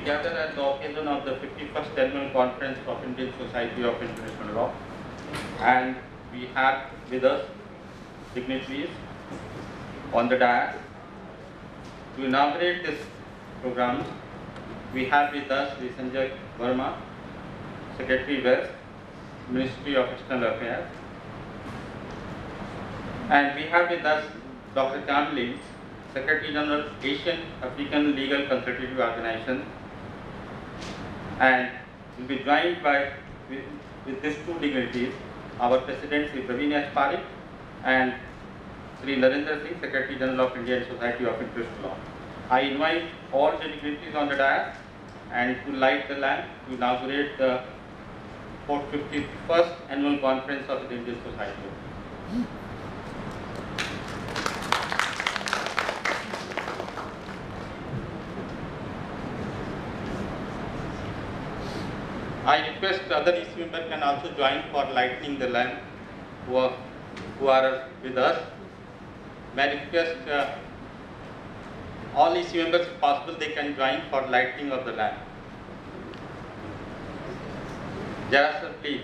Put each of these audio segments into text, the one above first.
gather at the occasion of the 51st Annual Conference of Indian Society of International Law, and we have with us dignitaries on the dais. To inaugurate this program, we have with us Sri Sanjay Verma, Secretary West, Ministry of External Affairs, and we have with us Dr. Kamli, Secretary General, Asian African Legal Consultative Organization, and will be joined by with these two dignitaries, our President Sri Praveen S. Parikh and Sri Narendra Singh, Secretary General of Indian Society of International Law. I invite all the dignitaries on the dais and to light the lamp to inaugurate the 51st Annual Conference of the Indian Society. I request other EC members can also join for lighting the lamp who are with us. May I request all EC members, if possible, they can join for lighting of the lamp. Jara sir, please.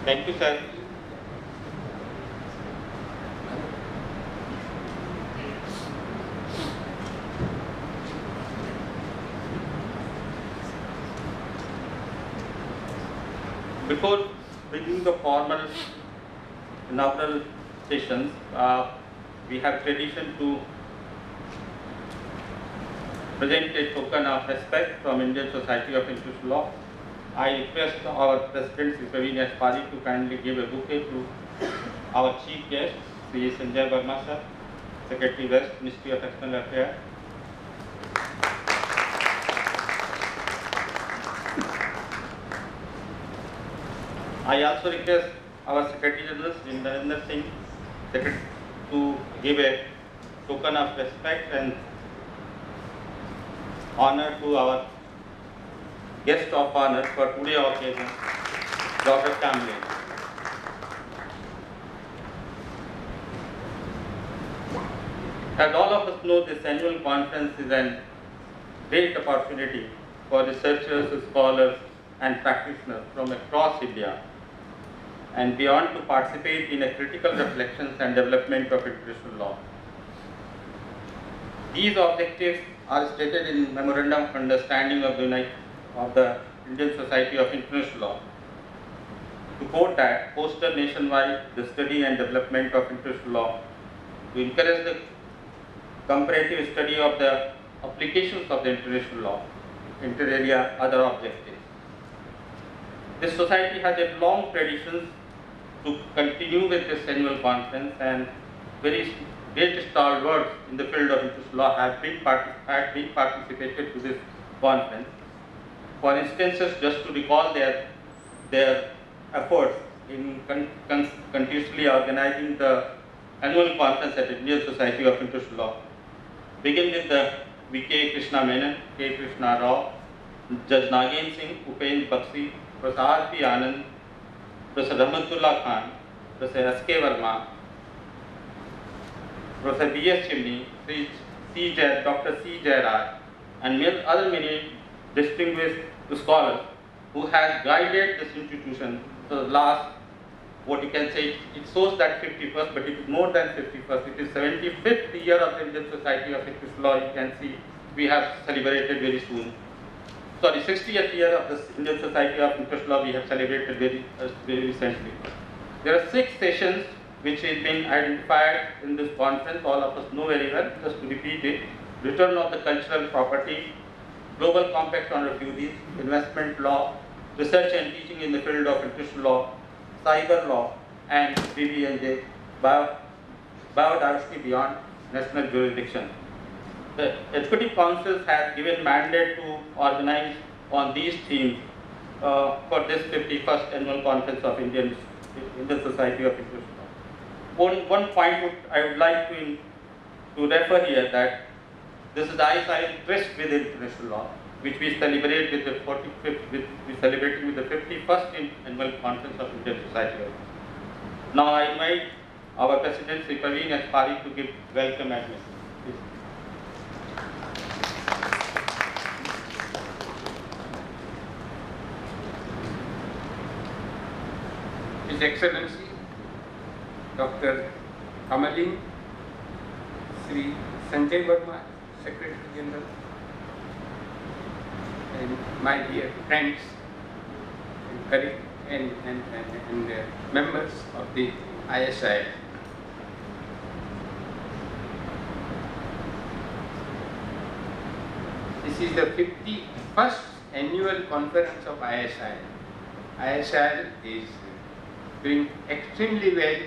Thank you, sir. Before beginning the formal inaugural sessions, we have tradition to present a token of respect from Indian Society of International Law. I request our President Sri Praveen S. Parikh to kindly give a bouquet to our Chief Guest, Sri Sanjay Verma sir, Secretary West, Ministry of External Affairs. I also request our Secretary General, Sri Narendra Singh, to give a token of respect and honor to our guest of honor for today's occasion, Dr. Kamli. As all of us know, this annual conference is a great opportunity for researchers, scholars, and practitioners from across India and beyond to participate in a critical reflections and development of international law. These objectives are stated in Memorandum of Understanding of the Indian Society of International Law. To quote that, foster nationwide the study and development of international law, to encourage the comparative study of the applications of the international law, inter alia other objectives. This society has a long tradition to continue with this annual conference, and very great stalwarts in the field of international law have been participated to this conference. For instance, just to recall their efforts in continuously organizing the annual conference at the Indian Society of International Law, begin with the V.K. Krishna Menon, K. Krishna Rao, Judge Nagen Singh, Upendra Bakshi, Professor R.P. Anand, Professor Rahmatullah Khan, Professor S.K. Verma, Professor B.S. Chimney, Dr. C. Jairaj, and other many distinguished scholars who has guided this institution for the last, what you can say, it shows that 51st, but it is more than 51st. It is 75th year of the Indian Society of International Law. You can see we have celebrated very soon. Sorry, 60th year of the Indian Society of International Law we have celebrated very recently. There are 6 sessions which have been identified in this conference. All of us know very well. Just to repeat it: return of the cultural property, global compact on refugees, investment law, research and teaching in the field of international law, cyber law, and BBNJ, biodiversity beyond national jurisdiction. The Executive Council has given mandate to organize on these themes for this 51st Annual Conference of Indian Society of International Law. One point I would like to refer here, that this is the ISIL tryst with international law, which we celebrate with the 45th, with the 51st Annual Conference of Indian Society of International Law. Now I invite our President Sri Praveen Aspari to give welcome address. His Excellency Dr. Kamalin, Sri Sanjay Verma, Secretary General, and my dear friends and colleagues and members of the ISIL. This is the 51st Annual Conference of ISIL. ISIL is doing extremely well.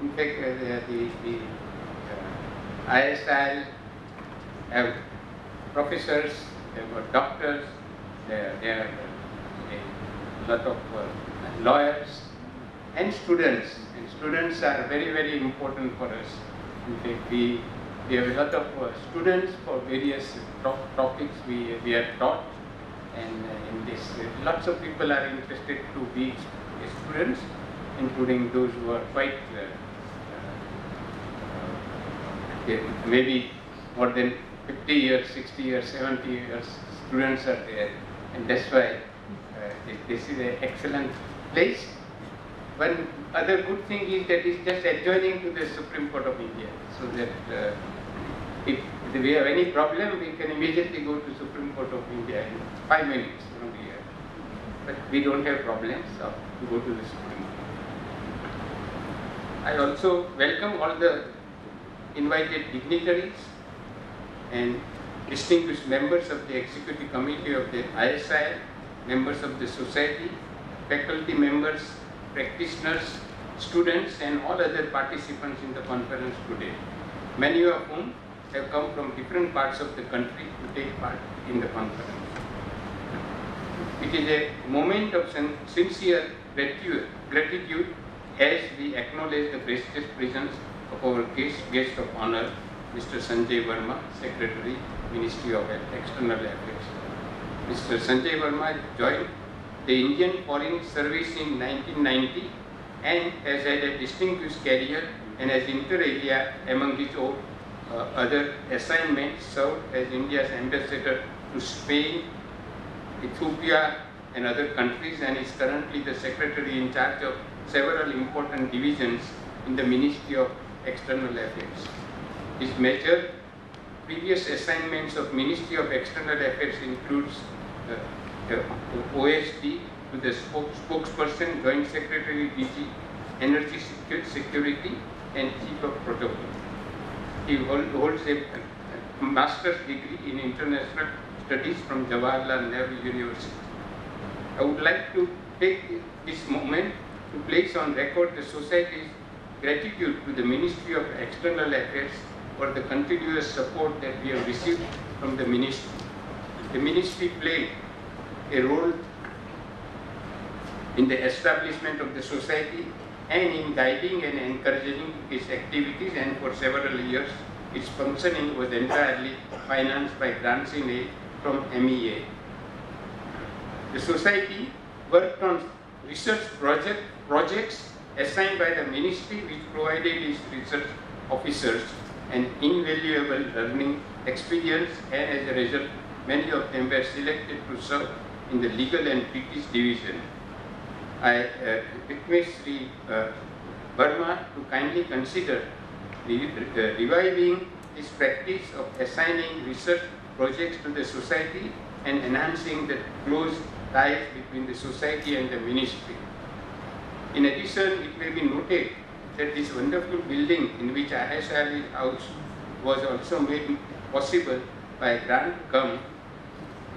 In fact, the ISIL have professors, they have doctors, there are a lot of lawyers and students. And students are very, very important for us. In fact, we have a lot of students for various topics we are taught, and in this lots of people are interested to be students, including those who are quite maybe more than 50 years, 60 years, 70 years students are there, and that's why this is an excellent place. One other good thing is that it's just adjoining to the Supreme Court of India, so that if we have any problem, we can immediately go to Supreme Court of India in 5 minutes from here. But we don't have problems to go to the Supreme Court. I also welcome all the invited dignitaries and distinguished members of the Executive Committee of the ISIL, members of the society, faculty members, practitioners, students, and all other participants in the conference today, many of whom have come from different parts of the country to take part in the conference. It is a moment of sincere gratitude as we acknowledge the precious presence of our guest of honor, Mr. Sanjay Verma, Secretary, Ministry of External Affairs. Mr. Sanjay Verma joined the Indian Foreign Service in 1990 and has had a distinguished career, and as inter alia among his other assignments served as India's ambassador to Spain, Ethiopia and other countries, and is currently the Secretary in charge of several important divisions in the Ministry of External Affairs. His major previous assignments of Ministry of External Affairs includes OSD to the spokesperson, Joint Secretary DG Energy Security and Chief of Protocol. He holds a master's degree in international studies from Jawaharlal Nehru University. I would like to take this moment to place on record the Society's gratitude to the Ministry of External Affairs for the continuous support that we have received from the Ministry. The Ministry played a role in the establishment of the Society and in guiding and encouraging its activities, and for several years its functioning was entirely financed by grants in aid from MEA. The Society worked on research projects assigned by the Ministry, which provided its research officers an invaluable learning experience, and as a result many of them were selected to serve in the legal and treaties division. I request Sri Verma to kindly consider reviving this practice of assigning research projects to the Society and enhancing the close ties between the Society and the Ministry. In addition, it may be noted that this wonderful building in which ISIL is housed was also made possible by a grant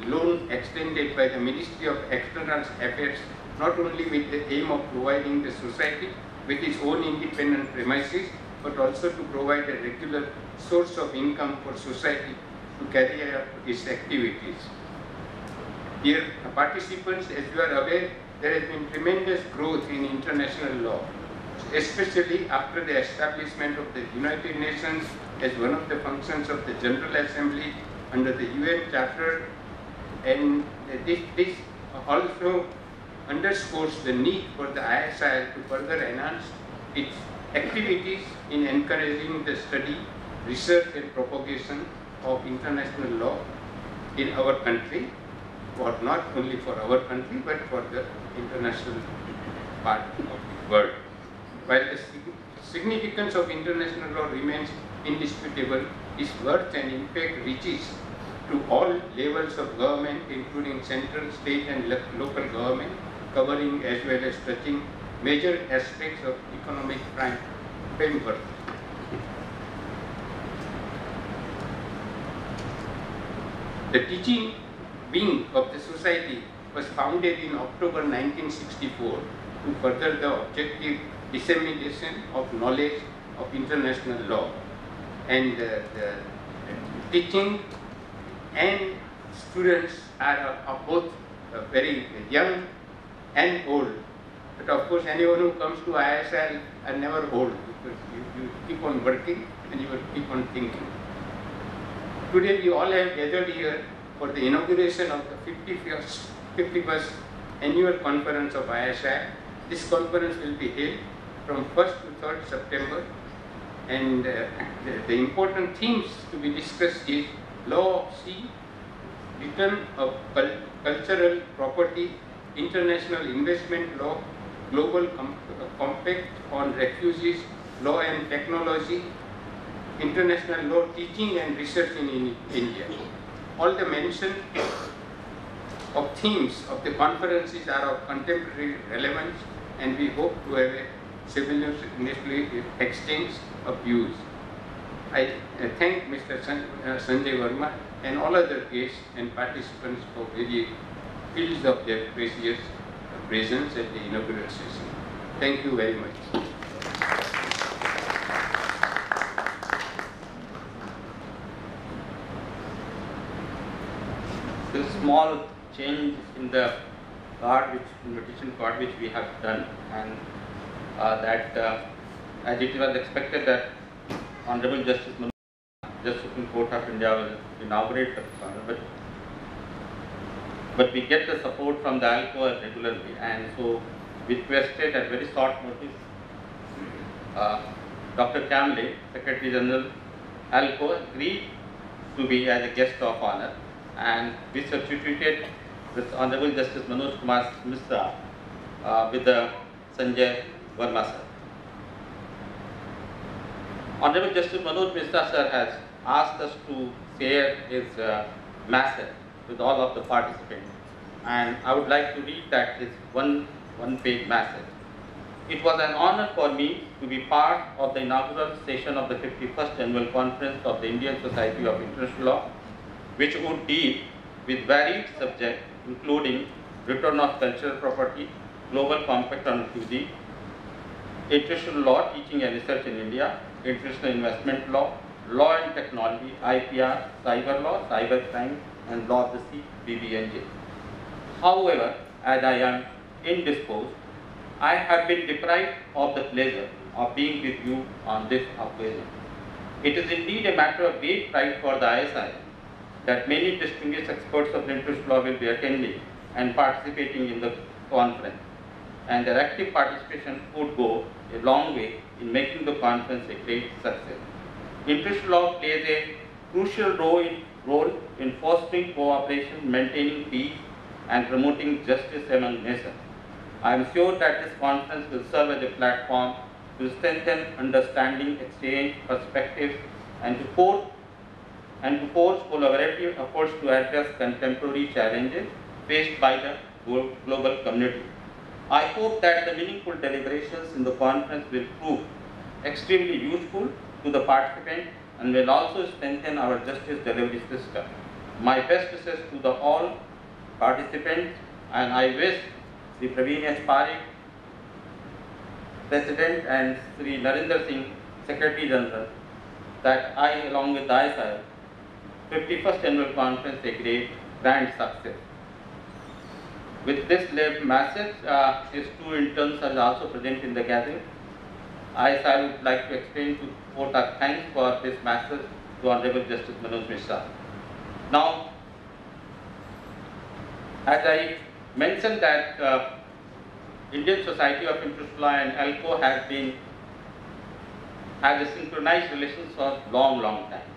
loan extended by the Ministry of External Affairs, not only with the aim of providing the Society with its own independent premises, but also to provide a regular source of income for Society to carry out its activities. Dear participants, as you are aware, there has been tremendous growth in international law, especially after the establishment of the United Nations as one of the functions of the General Assembly under the UN Charter, and this also underscores the need for the ISIL to further enhance its activities in encouraging the study, research and propagation of international law in our country, or not only for our country but for the international part of the world. While the significance of international law remains indisputable, its worth and impact reaches to all levels of government, including central, state and local government, covering as well as touching major aspects of economic framework. The teaching wing of the society was founded in October 1964 to further the objective dissemination of knowledge of international law. And the teaching and students are both very young and old. But of course, anyone who comes to ISIL are never old, because you keep on working and you will keep on thinking. Today we all have gathered here for the inauguration of the 51st annual conference of ISIL. This conference will be held from 1st to 3rd September, and the important themes to be discussed is law of sea, return of cultural property, international investment law, global compact on refugees, law and technology, international law teaching and research in India. All the mentioned of themes of the conferences are of contemporary relevance, and we hope to have a simultaneous exchange of views. I thank Mr. Sanjay Verma and all other guests and participants for various fields of their precious presence at the inaugural session. Thank you very much. This small change in the card, invitation card which we have done, and as it was expected that Honorable Justice Supreme Court of India will inaugurate the card, but we get the support from the ALCO regularly, and so we requested at very short notice Dr. Kamle, Secretary General ALCO, agreed to be as a guest of honor, and we substituted with Honorable Justice Manoj Kumar Misra with the Sanjay Verma sir. Honorable Justice Manoj Misra sir has asked us to share his message with all of the participants, and I would like to read that his one-page message. It was an honor for me to be part of the inaugural session of the 51st Annual Conference of the Indian Society of International Law, which would deal with varied subjects including return of cultural property, global compact on refugee, international law, teaching and research in India, international investment law, law and technology, IPR, cyber law, cyber crime, and law of the sea, BBNJ. However, as I am indisposed, I have been deprived of the pleasure of being with you on this occasion. It is indeed a matter of great pride for the ISIL that many distinguished experts of international law will be attending and participating in the conference, and their active participation would go a long way in making the conference a great success. International law plays a crucial role in fostering cooperation, maintaining peace, and promoting justice among nations. I am sure that this conference will serve as a platform to strengthen understanding, exchange perspectives, and to forge collaborative efforts to address contemporary challenges faced by the global community. I hope that the meaningful deliberations in the conference will prove extremely useful to the participants and will also strengthen our justice delivery system. My best wishes to all participants, and I wish Sri Praveen H. Parekh, President, and Sri Narendra Singh, Secretary General, that I, along with the ISIL, 51st Annual Conference, a great grand success. With this late message, his two interns are also present in the gathering. I would like to extend to vote our thanks for this message to Honorable Justice Manoj Mishra. Now, as I mentioned that Indian Society of Interest Law and ALCO has a synchronized relations for long time,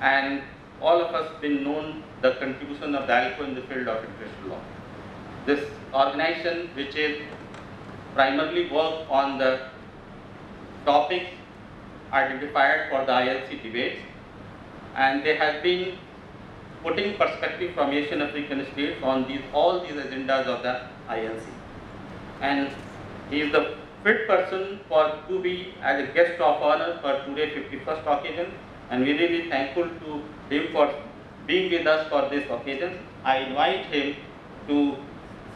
and all of us been known the contribution of the ALCO in the field of international law. This organization, which is primarily work on the topics identified for the ILC debates, and they have been putting perspective from Asian African states on all these agendas of the ILC. And he is the fit person to be as a guest of honor for today's 51st occasion, and we really thankful to him for being with us for this occasion. I invite him to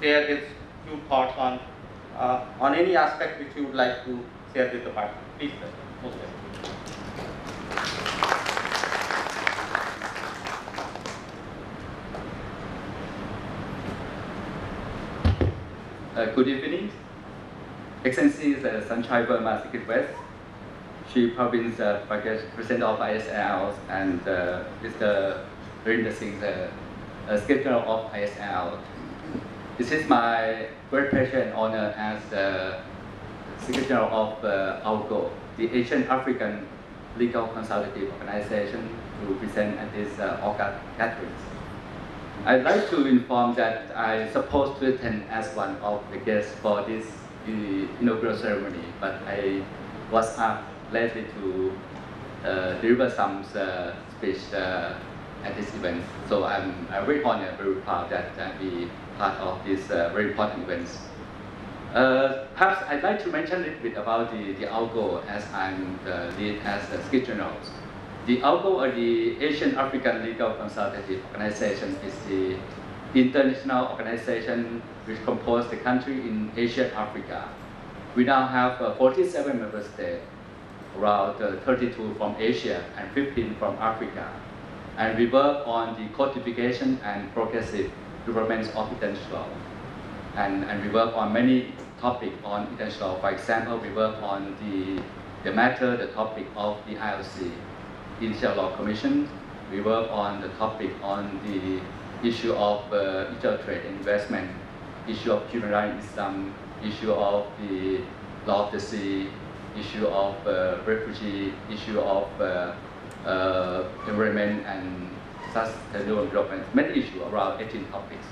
share his few thoughts on any aspect which he would like to share with the party. Please, sir. Most welcome. Good evening. Excellencies Sanchai Verma, Secret West, Chief Province President of ISL, and Mr. Virendra Singh, the Secretary of ISL. This is my great pleasure and honor as the Secretary of ALCO, the Asian African Legal Consultative Organization, to present at this August gathering. I'd like to inform that I supposed to attend as one of the guests for this inaugural ceremony, but I was asked lately to deliver some speech at this event. So I'm very honored, very proud that I be part of this very important event. Perhaps I'd like to mention a little bit about the ALCO, as I'm the lead as the Secretary General. The ALCO, or the Asian African Legal Consultative Organization, is the international organization which composes the country in Asia and Africa. We now have 47 member states, around 32 from Asia and 15 from Africa. And we work on the codification and progressive development of international law. And we work on many topics on international law. For example, we work on the matter, the topic of the ILC, International Law Commission. We work on the topic on the issue of international trade and investment, issue of human rights, Islam, issue of the law of the sea, issue of refugee, issue of environment and sustainable development, many issues, around 18 topics.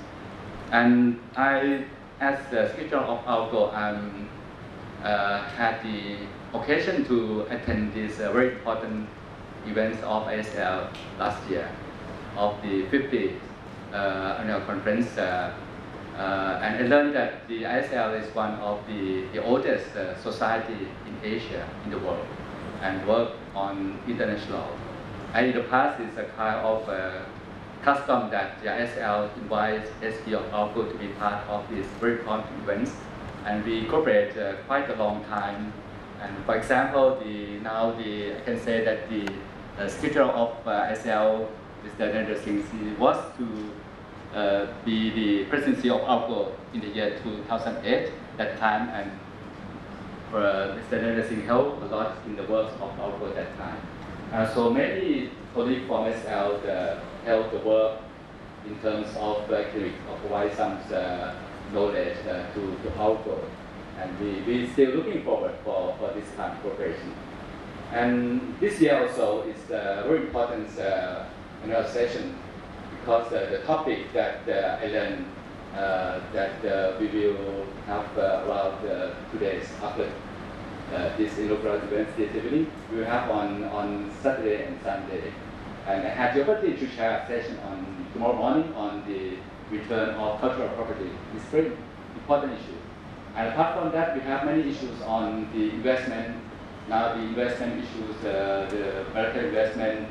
And I, as the Secretary of ALCO, had the occasion to attend this very important events of ISL last year, of the 50th annual conference, and I learned that the ISL is one of the oldest society in Asia, in the world, and work on international law. And in the past, it's a kind of custom that the ISL invites ST of ALCO to be part of these very important events, and we cooperate quite a long time. And for example, I can say that the Secretary of ISL, Mr. Virendra Singh, was to be the presidency of ALCO in the year 2008, that time, and Mr. Virendra Singh helped a lot in the work of ALCO that time. So many colleagues from ISL helped the work in terms of provide some knowledge to ALCO, and we're still looking forward for this kind of cooperation. And this year also is a very important annual session, because the topic that I learned that we will have around 2 days after this inaugural event this evening, we will have on Saturday and Sunday. And I had the opportunity to share a session on tomorrow morning on the return of cultural property. It's a very important issue. And apart from that, we have many issues on the investment. Now the investment issues, the American investment,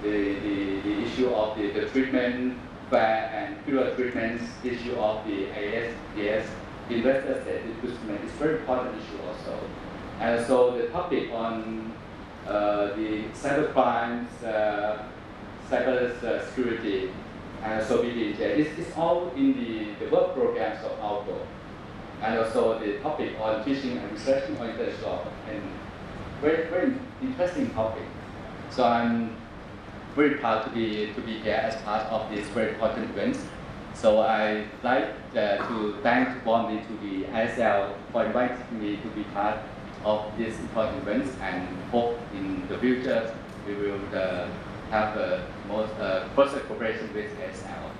the issue of the treatment, fair and pure treatments, issue of the ISDS, investor state investment is a very important issue also. And so the topic on the cyber crimes, cyber security, and also BDJ. It's all in the work programs of outdoor. And also the topic on teaching and researching on international law, and very interesting topic. So I'm very proud to be here as part of this very important event. So I'd like to thank warmly to the ISL for inviting me to be part of this important event, and hope in the future we will have more closer cooperation with ISL.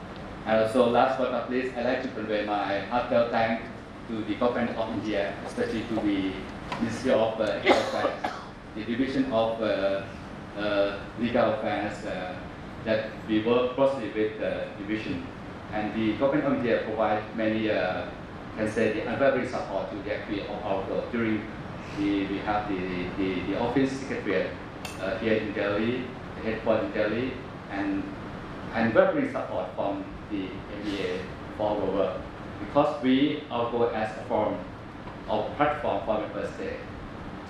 And also, last but not least, I'd like to convey my heartfelt thanks to the government of India, especially to the Ministry of Legal Affairs, the Division of Legal Affairs, that we work closely with the division. And the government of India provides many, can say, the unwavering support to the activity of our work. During we have the office secretariat here in Delhi, the headquarters in Delhi, and unwavering support from the MBA for our work. Because our goal as a forum of platform for member states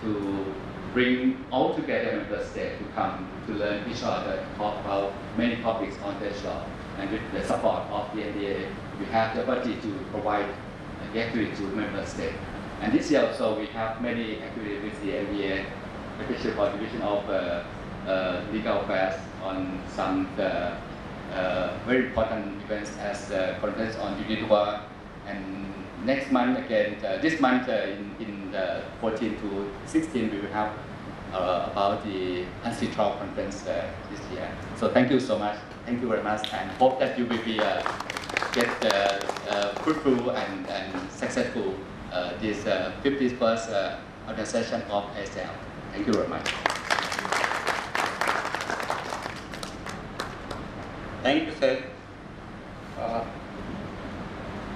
to bring all together member states to come to learn each other, talk about many topics on this law. And with the support of the NBA, we have the ability to provide the activity to member states. And this year also we have many activities with the NBA, especially for Division of Legal Affairs on some very important events as the conference on duty law. And next month again, this month in 14 to 16, we will have about the anti-trial conference this year. So thank you so much. Thank you very much, and hope that you will be fruitful and successful this 51st organization of ISIL. Thank you very much. Thank you, sir.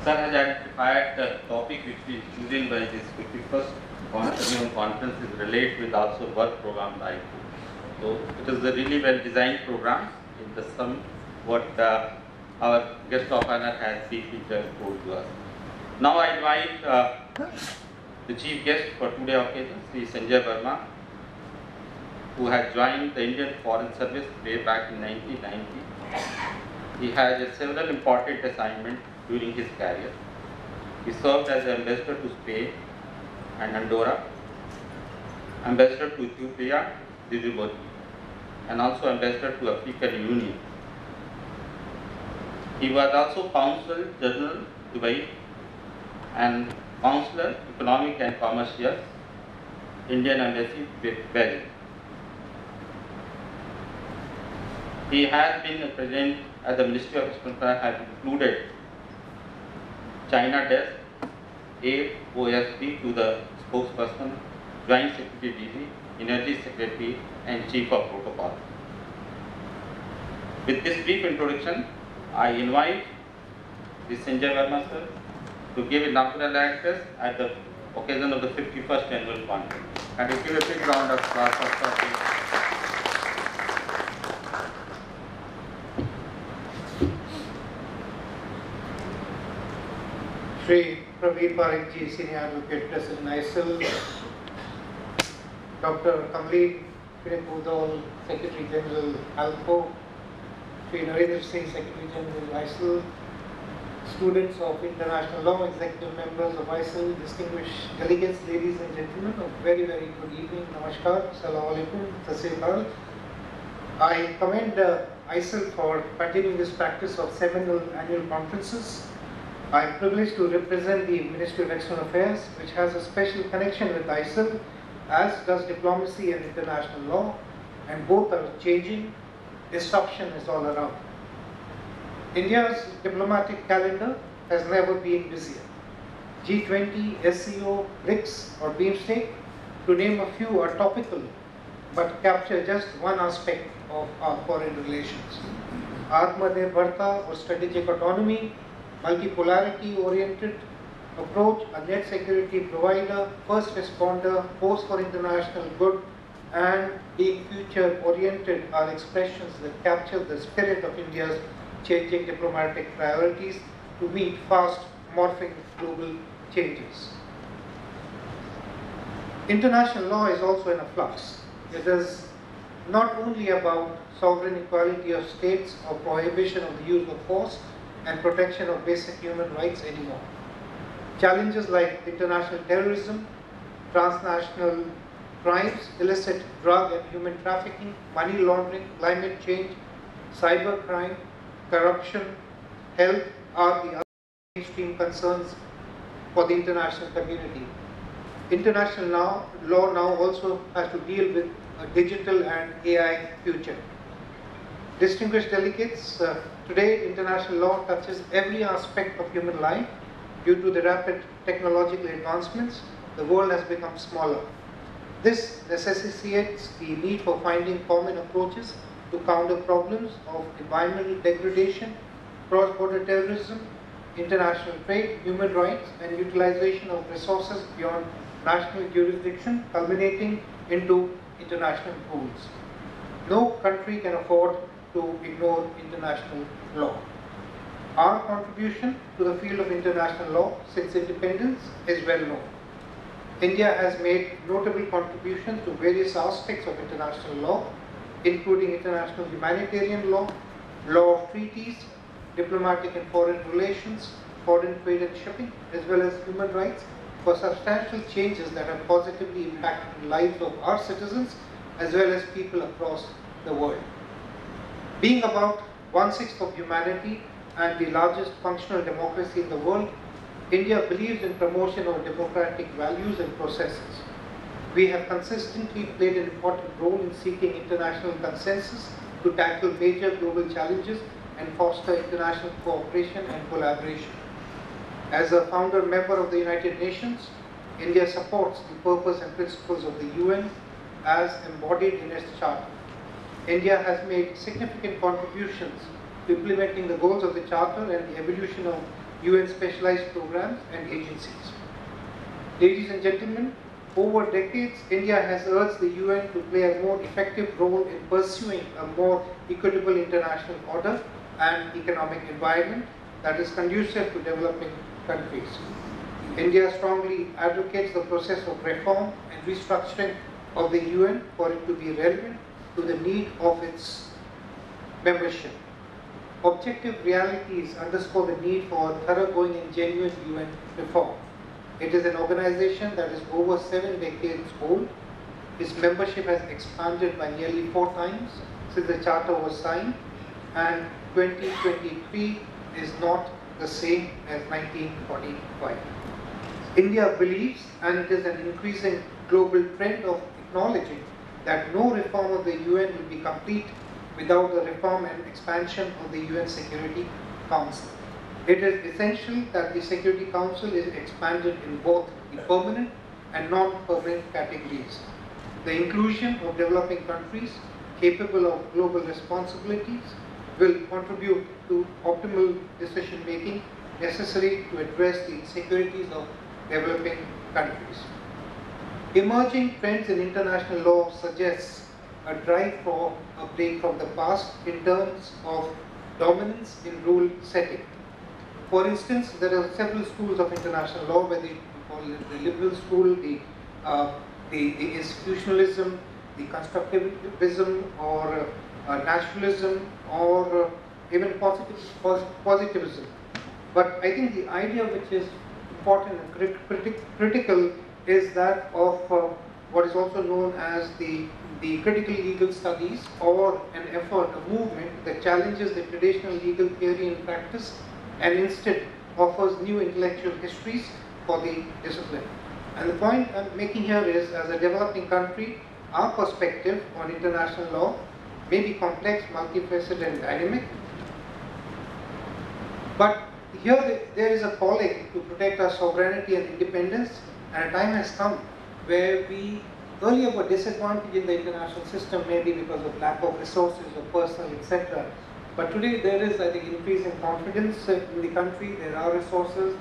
Sir has identified the topic which is chosen by this 51st conference is related with also work program type. So it is a really well designed program in the sum what our guest of honor has briefly told to us. Now I invite the chief guest for today's occasion, Sri Sanjay Verma, who had joined the Indian Foreign Service way back in 1990. He had several important assignments during his career. He served as ambassador to Spain and Andorra, ambassador to Ethiopia, Djibouti, and also ambassador to African Union. He was also Consul General Dubai and Counselor Economic and Commercial Indian Embassy with Belgium. He has been present at the Ministry of External Affairs, has included China Desk, AOSP to the spokesperson, Joint Secretary DG, Energy Secretary, and Chief of Protocol. With this brief introduction, I invite the Sanjay Verma sir to give inaugural address at the occasion of the 51st annual conference. And if you give a big round of applause for Sir. Shri Praveer Parekh, Senior Advocate, President ISIL, Dr. Kamleet Udol, Secretary General ALPO, Shri Narendra Singh, Secretary General ISIL, students of international law, executive members of ISIL, distinguished delegates, ladies and gentlemen, a very, very good evening. Namaskar, Assalamu alaikum, Sat Sri Akal. I commend ISIL for continuing this practice of seminal annual conferences. I am privileged to represent the Ministry of External Affairs, which has a special connection with ISIL, as does diplomacy and international law, and both are changing. Disruption is all around. India's diplomatic calendar has never been busier. G20, SCO, BRICS or BIMSTEC, to name a few, are topical, but capture just one aspect of our foreign relations. Atmanirbharta or strategic autonomy, multipolarity-oriented approach, a net security provider, first responder, force for international good, and being future-oriented are expressions that capture the spirit of India's changing diplomatic priorities to meet fast morphing global changes. International law is also in a flux. It is not only about sovereign equality of states or prohibition of the use of force and protection of basic human rights anymore. Challenges like international terrorism, transnational crimes, illicit drug and human trafficking, money laundering, climate change, cybercrime, corruption, health are the other mainstream concerns for the international community. International law now also has to deal with a digital and AI future. Distinguished delegates, today international law touches every aspect of human life. Due to the rapid technological advancements, the world has become smaller. This necessitates the need for finding common approaches to counter problems of environmental degradation, cross-border terrorism, international trade, human rights, and utilization of resources beyond national jurisdiction, culminating into international rules. No country can afford to ignore international law. Our contribution to the field of international law since independence is well known. India has made notable contributions to various aspects of international law, including international humanitarian law, law of treaties, diplomatic and foreign relations, foreign trade and shipping, as well as human rights, for substantial changes that have positively impacted the lives of our citizens as well as people across the world. Being about 1/6 of humanity and the largest functional democracy in the world, India believes in promotion of democratic values and processes. We have consistently played an important role in seeking international consensus to tackle major global challenges and foster international cooperation and collaboration. As a founder member of the United Nations, India supports the purpose and principles of the UN as embodied in its charter. India has made significant contributions to implementing the goals of the charter and the evolution of UN specialized programs and agencies. Ladies and gentlemen, over decades, India has urged the UN to play a more effective role in pursuing a more equitable international order and economic environment that is conducive to developing countries. India strongly advocates the process of reform and restructuring of the UN for it to be relevant to the need of its membership. Objective realities underscore the need for thoroughgoing and genuine UN reform. It is an organization that is over 7 decades old. Its membership has expanded by nearly 4 times since the charter was signed, and 2023 is not the same as 1945. India believes, and it is an increasing global trend of acknowledging, that no reform of the UN will be complete without the reform and expansion of the UN Security Council. It is essential that the Security Council is expanded in both the permanent and non-permanent categories. The inclusion of developing countries capable of global responsibilities will contribute to optimal decision making necessary to address the insecurities of developing countries. Emerging trends in international law suggests a drive for a break from the past in terms of dominance in rule setting. For instance, there are several schools of international law, whether you call it the liberal school, the institutionalism, the constructivism, or naturalism, or even positivism. But I think the idea which is important and critical is that of what is also known as the critical legal studies, or an effort, a movement that challenges the traditional legal theory and practice and instead offers new intellectual histories for the discipline. And the point I'm making here is, as a developing country, our perspective on international law may be complex, multifaceted and dynamic, but here there is a calling to protect our sovereignty and independence, and a time has come where we earlier were disadvantaged in the international system, maybe because of lack of resources or personnel, etc. But today there is, I think, increasing confidence in the country. There are resources,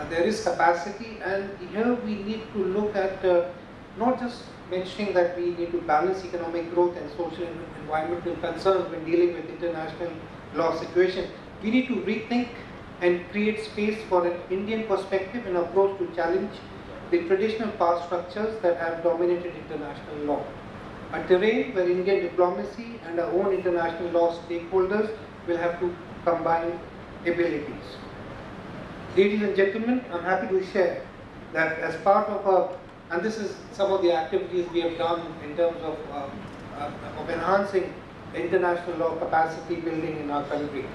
there is capacity, and here we need to look at not just mentioning that we need to balance economic growth and social and environmental concerns when dealing with international law situation. We need to rethink and create space for an Indian perspective and approach to challenge the traditional power structures that have dominated international law. a terrain where Indian diplomacy and our own international law stakeholders will have to combine abilities. Ladies and gentlemen, I'm happy to share that as part of our, and this is some of the activities we have done in terms of enhancing international law capacity building in our country.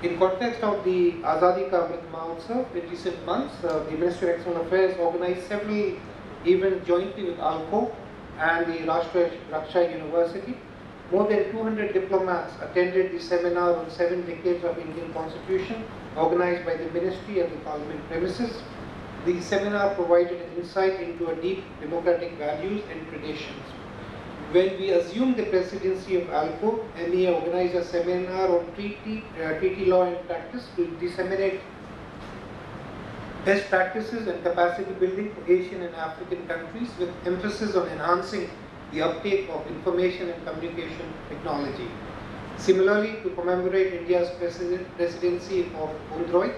In context of the Azadi Ka Amrit Mahotsav, in recent months, the Ministry of External Affairs organized several events jointly with ALCO and the Rashtriya Raksha University. More than 200 diplomats attended the seminar on 7 decades of Indian Constitution, organized by the Ministry at the Parliament premises. The seminar provided an insight into our deep democratic values and traditions. When we assumed the presidency of ALCO, MEA organized a seminar on treaty law and practice to disseminate best practices and capacity building for Asian and African countries, with emphasis on enhancing the uptake of information and communication technology. Similarly, to commemorate India's presidency of UNDROIT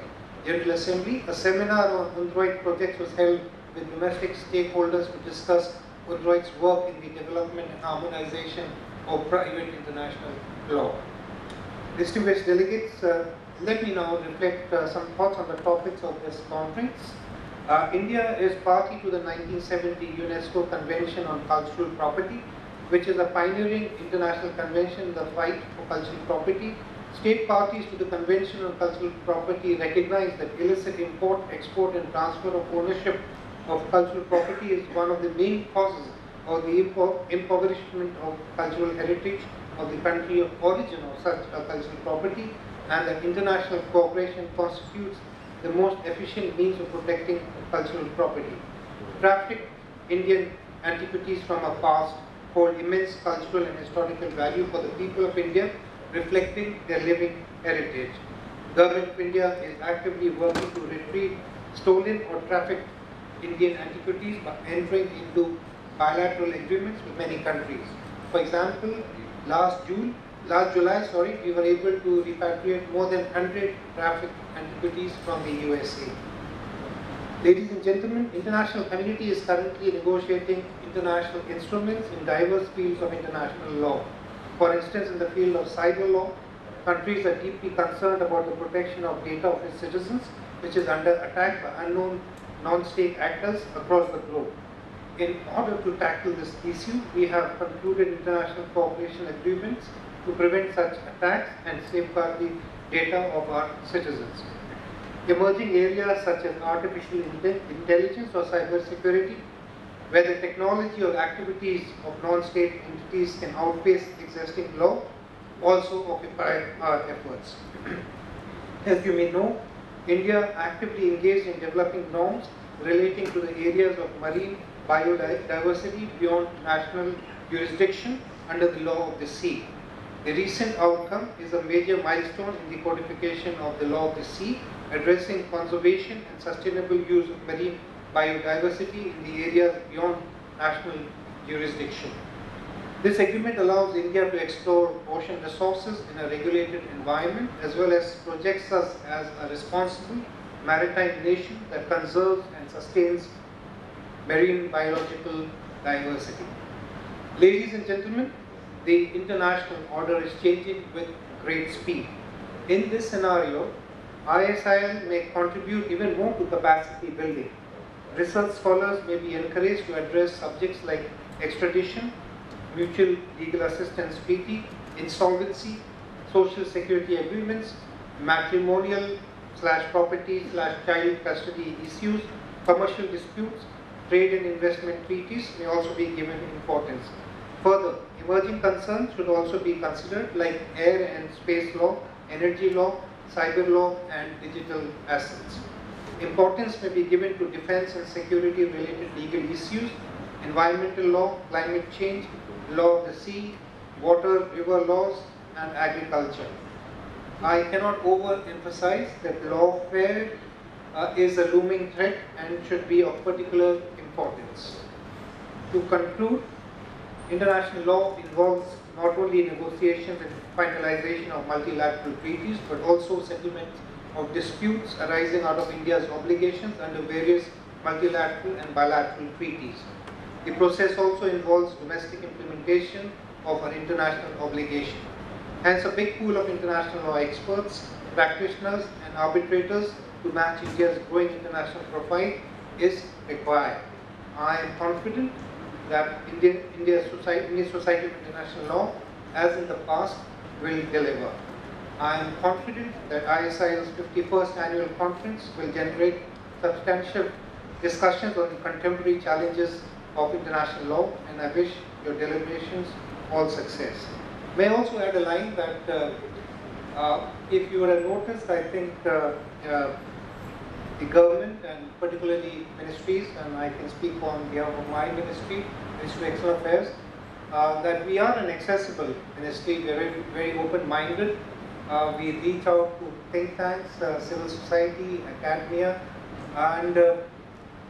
General Assembly, a seminar on UNDROIT projects was held with domestic stakeholders to discuss UNDROIT's work in the development and harmonization of private international law. Distinguished delegates, let me now reflect some thoughts on the topics of this conference. India is party to the 1970 UNESCO Convention on Cultural Property, which is a pioneering international convention in the fight for cultural property. State parties to the Convention on Cultural Property recognize that illicit import, export and transfer of ownership of cultural property is one of the main causes of the impoverishment of cultural heritage of the country of origin of such a cultural property, and that international cooperation constitutes the most efficient means of protecting cultural property. Trafficked Indian antiquities from our past hold immense cultural and historical value for the people of India, reflecting their living heritage. The Government of India is actively working to retrieve stolen or trafficked Indian antiquities by entering into bilateral agreements with many countries. For example, last July, we were able to repatriate more than 100 trafficked antiquities from the USA. Ladies and gentlemen, international community is currently negotiating international instruments in diverse fields of international law. For instance, in the field of cyber law, countries are deeply concerned about the protection of data of its citizens, which is under attack by unknown non-state actors across the globe. In order to tackle this issue, we have concluded international cooperation agreements to prevent such attacks and safeguard the data of our citizens. Emerging areas such as artificial intelligence or cybersecurity, where the technology or activities of non-state entities can outpace existing law, also occupy our efforts. As you may know, India actively engaged in developing norms relating to the areas of marine biodiversity beyond national jurisdiction under the law of the sea. The recent outcome is a major milestone in the codification of the law of the sea, addressing conservation and sustainable use of marine biodiversity in the areas beyond national jurisdiction. This agreement allows India to explore ocean resources in a regulated environment, as well as projects us as a responsible maritime nation that conserves and sustains marine biological diversity. Ladies and gentlemen, the international order is changing with great speed. In this scenario, ISIL may contribute even more to capacity building. Research scholars may be encouraged to address subjects like extradition, mutual legal assistance treaty, insolvency, social security agreements, matrimonial/property/child custody issues, commercial disputes, trade and investment treaties may also be given importance. Further, emerging concerns should also be considered, like air and space law, energy law, cyber law, and digital assets. Importance may be given to defense and security related legal issues, environmental law, climate change, law of the sea, water, river laws, and agriculture. I cannot overemphasize that lawfare is a looming threat and should be of particular importance. To conclude, international law involves not only negotiations and finalization of multilateral treaties, but also settlement of disputes arising out of India's obligations under various multilateral and bilateral treaties. The process also involves domestic implementation of our international obligation. Hence, a big pool of international law experts, practitioners, and arbitrators to match India's growing international profile is required. I am confident that India's Society of International Law, as in the past, will deliver. I am confident that ISIL's 51st annual conference will generate substantial discussions on the contemporary challenges of international law, and I wish your deliberations all success. May I also add a line that if you would have noticed, I think the government and particularly ministries, and I can speak on behalf of my ministry, Ministry of External Affairs, that we are an accessible ministry. We are very, very open-minded. We reach out to think tanks, civil society, academia, and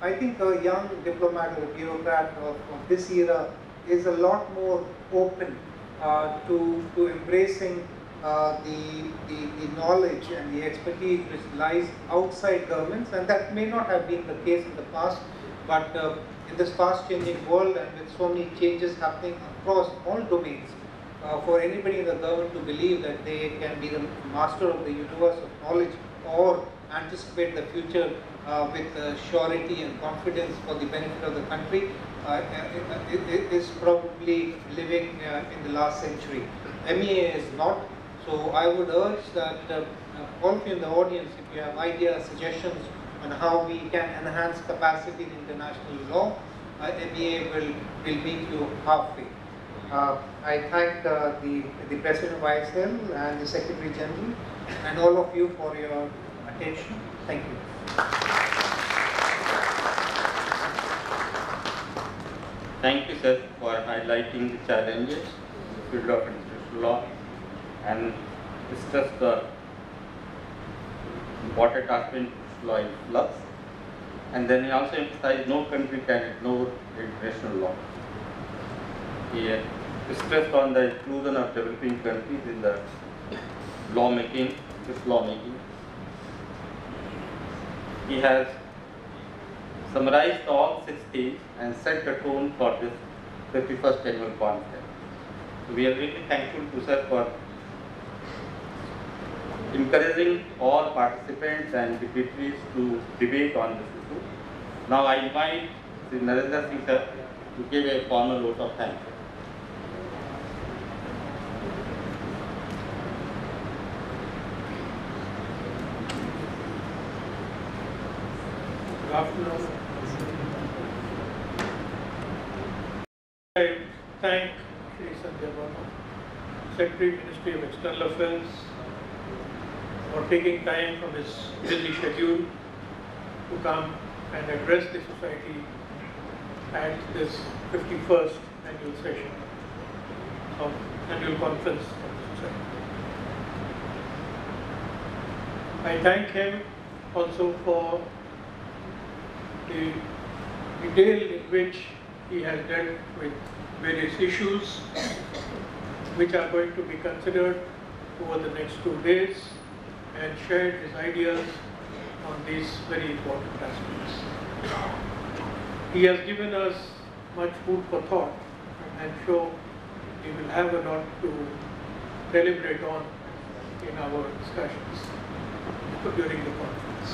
I think a young diplomat or a bureaucrat of this era is a lot more open to embracing the knowledge and the expertise which lies outside governments, and that may not have been the case in the past, but in this fast-changing world and with so many changes happening across all domains, for anybody in the government to believe that they can be the master of the universe of knowledge or anticipate the future with surety and confidence for the benefit of the country is probably living in the last century. MEA is not. So I would urge that all of you in the audience, if you have ideas, suggestions on how we can enhance capacity in international law, MEA will meet you halfway. I thank the President of ISIL and the Secretary General and all of you for your attention. Thank you. Thank you, sir, for highlighting the challenges in the field of international law and discuss the important aspect of international law in flux. And then he also emphasized no country can ignore international law. He stressed on the inclusion of developing countries in the lawmaking, this lawmaking. He has summarized all 6 themes and set the tone for this 51st annual conference. So we are really thankful to sir for encouraging all participants and dignitaries to debate on this issue. Now I invite Sri Narendra Singh sir to give a formal vote of thanks. Good afternoon. I thank Shri Sanjay Verma, Secretary, Ministry of External Affairs, for taking time from his busy schedule to come and address the Society at this 51st annual session of annual conference of the Society. I thank him also for the detail in which he has dealt with various issues which are going to be considered over the next 2 days and shared his ideas on these very important aspects. He has given us much food for thought, and I'm sure we will have a lot to deliberate on in our discussions during the conference.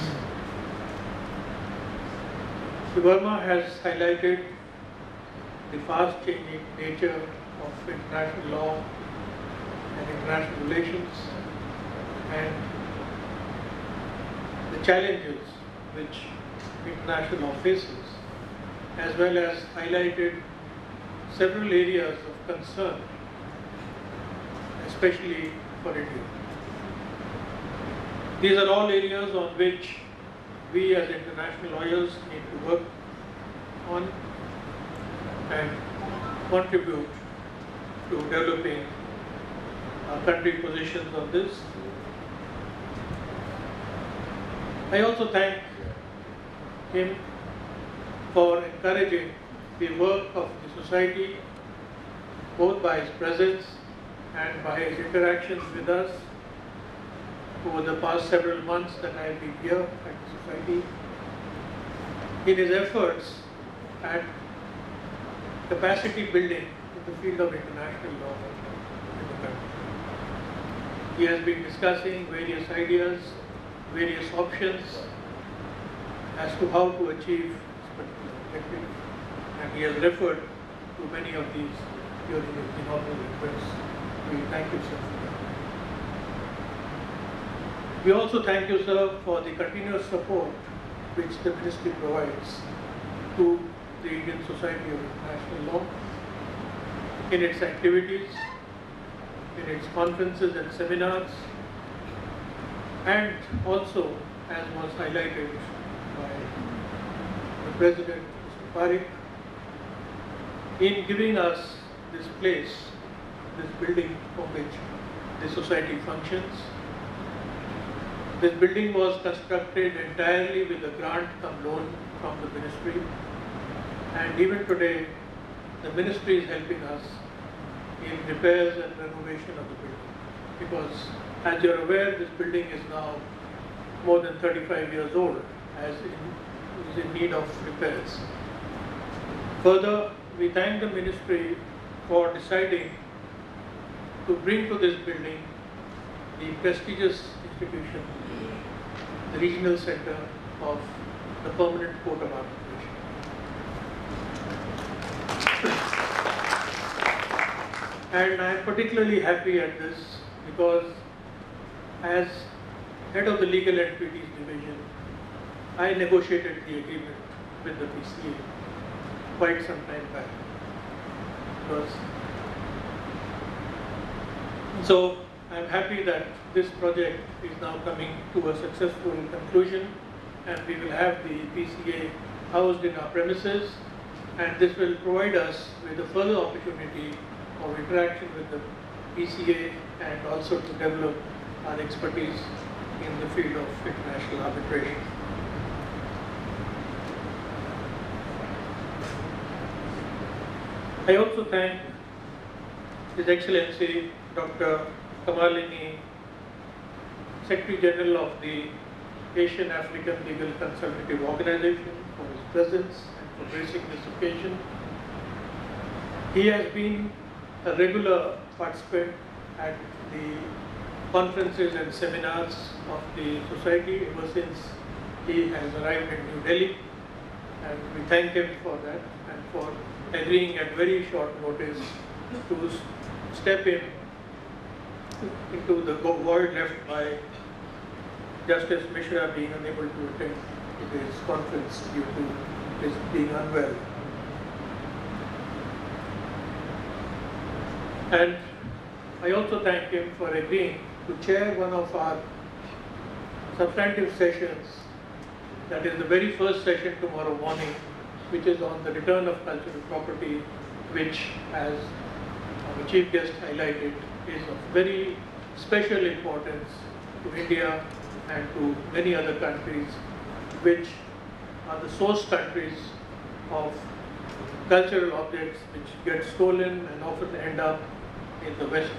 Mr. Verma has highlighted the fast-changing nature of international law and international relations and the challenges which international law faces, as well as highlighted several areas of concern, especially for India. These are all areas on which we as international lawyers need to work on and contribute to developing our country positions on this. I also thank him for encouraging the work of the Society, both by his presence and by his interactions with us over the past several months that I have been here at the Society, in his efforts at capacity building in the field of international law in the country. He has been discussing various ideas, various options as to how to achieve this particular objective, and he has referred to many of these during his inaugural address. We thank you, sir, for that. We also thank you, sir, for the continuous support which the ministry provides to the Indian Society of International Law in its activities, in its conferences and seminars, and also, as was highlighted by the President, Mr. Parikh, in giving us this place, this building from which the society functions. This building was constructed entirely with a grant come loan from the ministry, and even today the ministry is helping us in repairs and renovation of the building, because as you are aware, this building is now more than 35 years old, is in need of repairs. Further, we thank the ministry for deciding to bring to this building the prestigious institution, the regional center of the Permanent Court of Arbitration. And I am particularly happy at this because as head of the Legal Entities Division, I negotiated the agreement with the PCA quite some time back. So I am happy that this project is now coming to a successful conclusion, and we will have the PCA housed in our premises, and this will provide us with a further opportunity of interaction with the PCA and also to develop our expertise in the field of international arbitration. I also thank His Excellency Dr. Kamalini, Secretary General of the Asian African Legal Consultative Organization, for his presence and for gracing this occasion. He has been a regular participant at the conferences and seminars of the society ever since he has arrived in New Delhi, and we thank him for that and for agreeing at very short notice to step into the void left by Justice Mishra being unable to attend his conference due to his being unwell. And I also thank him for agreeing to chair one of our substantive sessions, that is the very first session tomorrow morning, which is on the return of cultural property, which, as our chief guest highlighted, is of very special importance to India and to many other countries, which are the source countries of cultural objects which get stolen and often end up in the West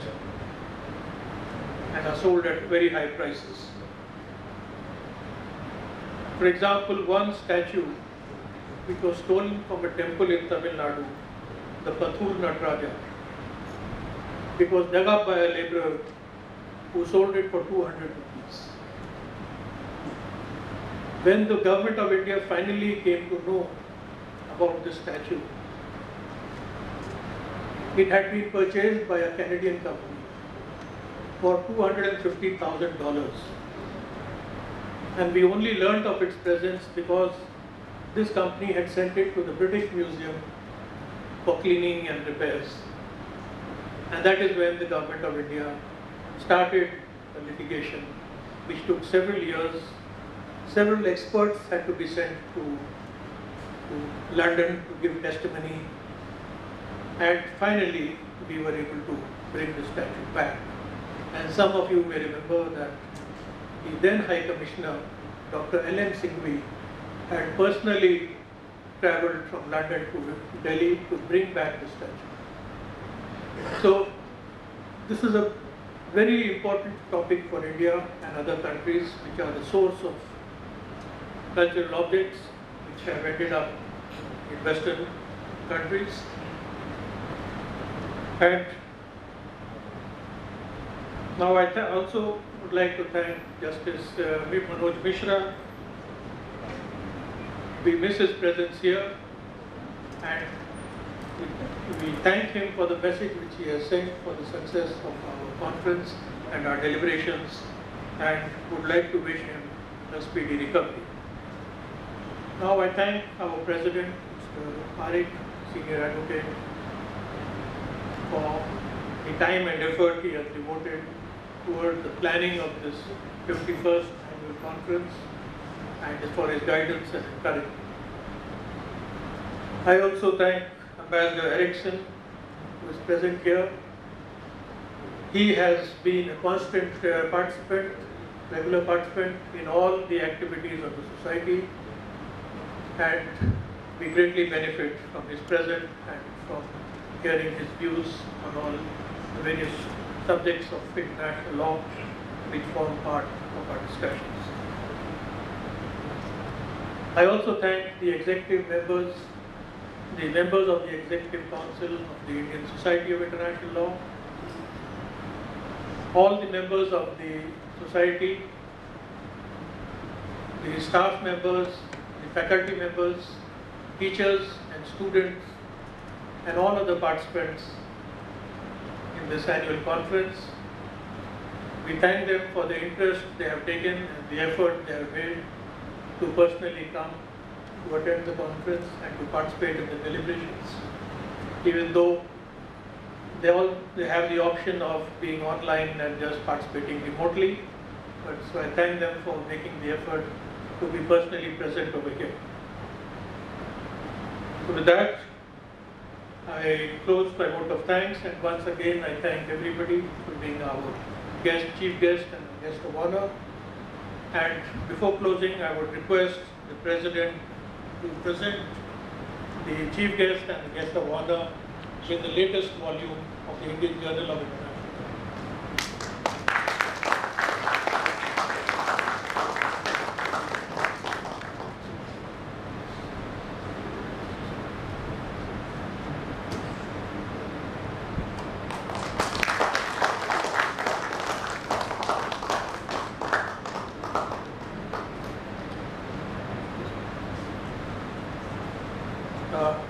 and are sold at very high prices. For example, one statue which was stolen from a temple in Tamil Nadu, the Pathur Nataraja, it was dug up by a laborer who sold it for 200 rupees. When the government of India finally came to know about this statue, it had been purchased by a Canadian company for $250,000. And we only learnt of its presence because this company had sent it to the British Museum for cleaning and repairs. And that is when the government of India started the litigation, which took several years. Several experts had to be sent to London to give testimony. And finally, we were able to bring the statue back. And some of you may remember that the then High Commissioner, Dr. L.M. Singhvi, had personally travelled from London to Delhi to bring back the statue. So, this is a very important topic for India and other countries which are the source of cultural objects which have ended up in Western countries. And now I also would like to thank Justice Manoj Mishra. We miss his presence here, and we thank him for the message which he has sent for the success of our conference and our deliberations, and would like to wish him a speedy recovery. Now I thank our President, Mr. Parekh, Senior Advocate, for the time and effort he has devoted toward the planning of this 51st annual conference and for his guidance and encouragement. I also thank Ambassador Erickson, who is present here. He has been a constant participant, regular participant in all the activities of the society, and we greatly benefit from his presence and from hearing his views on all the various subjects of international law which form part of our discussions. I also thank the executive members, the members of the Executive Council of the Indian Society of International Law, all the members of the society, the staff members, the faculty members, teachers and students, and all other participants in this annual conference. We thank them for the interest they have taken and the effort they have made to personally come to attend the conference and to participate in the deliberations, even though they have the option of being online and just participating remotely. But so I thank them for making the effort to be personally present over here. So with that, I close my vote of thanks, and once again I thank everybody for being our guest, chief guest and guest of honor. And before closing, I would request the President to present the chief guest and the guest of honor with the latest volume of the Indian Journal of International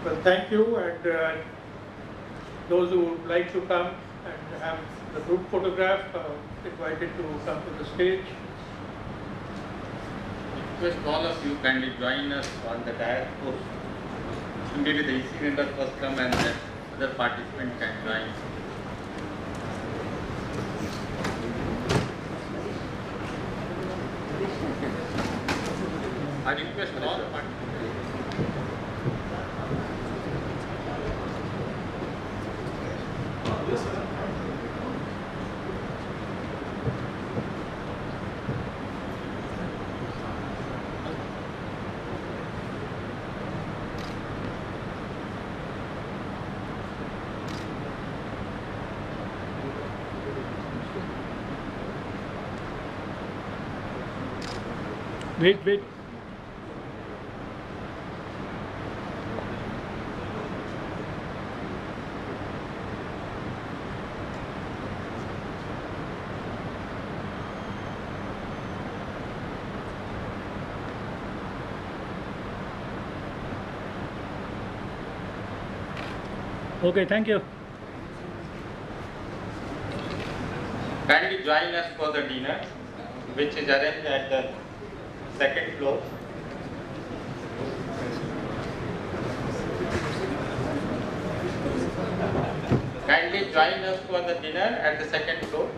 well, thank you, and those who would like to come and have the group photograph, invited to come to the stage. Request all of you kindly join us on the diet post. Maybe the EC members first come and then other participants can join. I request all the participants. Wait. Okay, thank you. Kindly join us for the dinner, which is arranged at the second floor. Kindly join us for the dinner at the second floor.